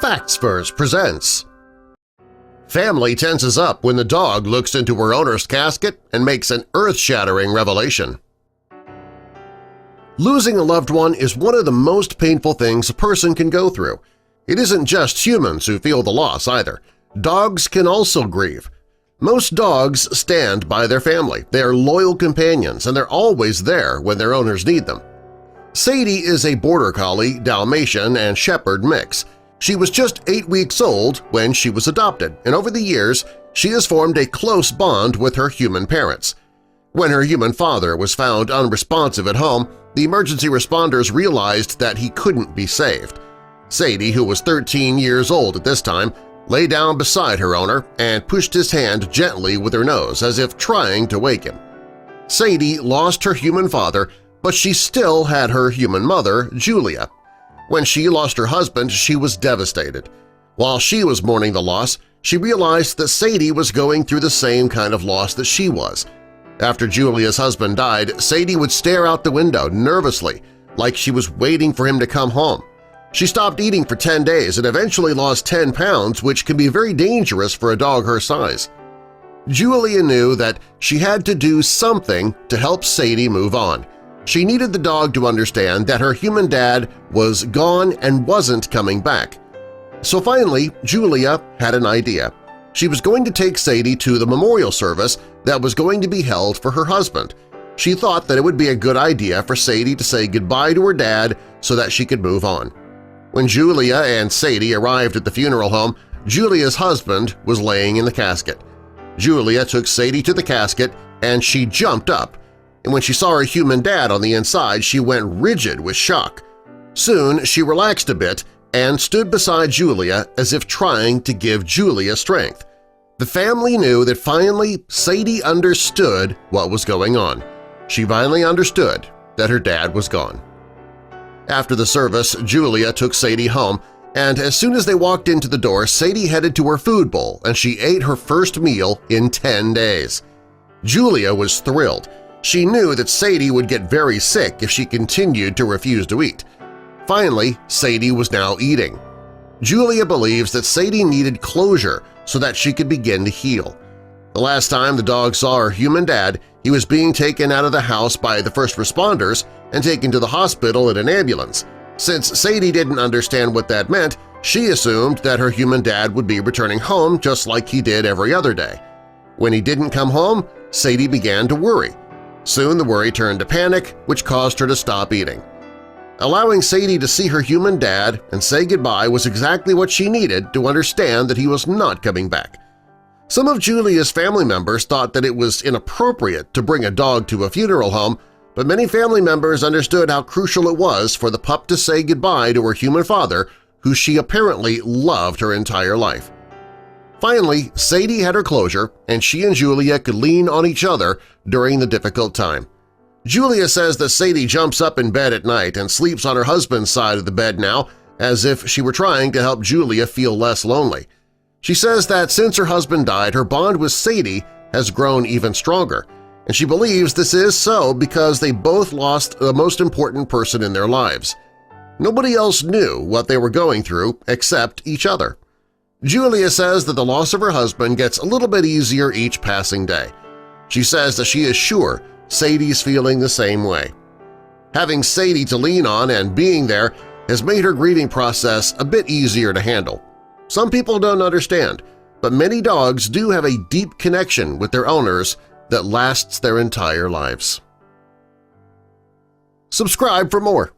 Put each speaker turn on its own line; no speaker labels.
Factsverse presents Family tenses up when the dog looks into her owner's casket and makes an earth-shattering revelation. Losing a loved one is one of the most painful things a person can go through. It isn't just humans who feel the loss either. Dogs can also grieve. Most dogs stand by their family. They are loyal companions, and they're always there when their owners need them. Sadie is a Border Collie, Dalmatian, and Shepherd mix. She was just 8 weeks old when she was adopted, and over the years she has formed a close bond with her human parents. When her human father was found unresponsive at home, the emergency responders realized that he couldn't be saved. Sadie, who was 13 years old at this time, lay down beside her owner and pushed his hand gently with her nose as if trying to wake him. Sadie lost her human father, but she still had her human mother, Julia. When she lost her husband, she was devastated. While she was mourning the loss, she realized that Sadie was going through the same kind of loss that she was. After Julia's husband died, Sadie would stare out the window nervously, like she was waiting for him to come home. She stopped eating for 10 days and eventually lost 10 pounds, which can be very dangerous for a dog her size. Julia knew that she had to do something to help Sadie move on. She needed the dog to understand that her human dad was gone and wasn't coming back. So finally, Julia had an idea. She was going to take Sadie to the memorial service that was going to be held for her husband. She thought that it would be a good idea for Sadie to say goodbye to her dad so that she could move on. When Julia and Sadie arrived at the funeral home, Julia's husband was laying in the casket. Julia took Sadie to the casket and she jumped up. And when she saw her human dad on the inside, she went rigid with shock. Soon she relaxed a bit and stood beside Julia as if trying to give Julia strength. The family knew that finally Sadie understood what was going on. She finally understood that her dad was gone. After the service, Julia took Sadie home, and as soon as they walked into the door, Sadie headed to her food bowl and she ate her first meal in 10 days. Julia was thrilled. She knew that Sadie would get very sick if she continued to refuse to eat. Finally, Sadie was now eating. Julia believes that Sadie needed closure so that she could begin to heal. The last time the dog saw her human dad, he was being taken out of the house by the first responders and taken to the hospital in an ambulance. Since Sadie didn't understand what that meant, she assumed that her human dad would be returning home just like he did every other day. When he didn't come home, Sadie began to worry. Soon the worry turned to panic, which caused her to stop eating. Allowing Sadie to see her human dad and say goodbye was exactly what she needed to understand that he was not coming back. Some of Julia's family members thought that it was inappropriate to bring a dog to a funeral home, but many family members understood how crucial it was for the pup to say goodbye to her human father, who she apparently loved her entire life. Finally, Sadie had her closure, and she and Julia could lean on each other during the difficult time. Julia says that Sadie jumps up in bed at night and sleeps on her husband's side of the bed now as if she were trying to help Julia feel less lonely. She says that since her husband died, her bond with Sadie has grown even stronger, and she believes this is so because they both lost the most important person in their lives. Nobody else knew what they were going through except each other. Julia says that the loss of her husband gets a little bit easier each passing day. She says that she is sure Sadie's feeling the same way. Having Sadie to lean on and being there has made her grieving process a bit easier to handle. Some people don't understand, but many dogs do have a deep connection with their owners that lasts their entire lives. Subscribe for more.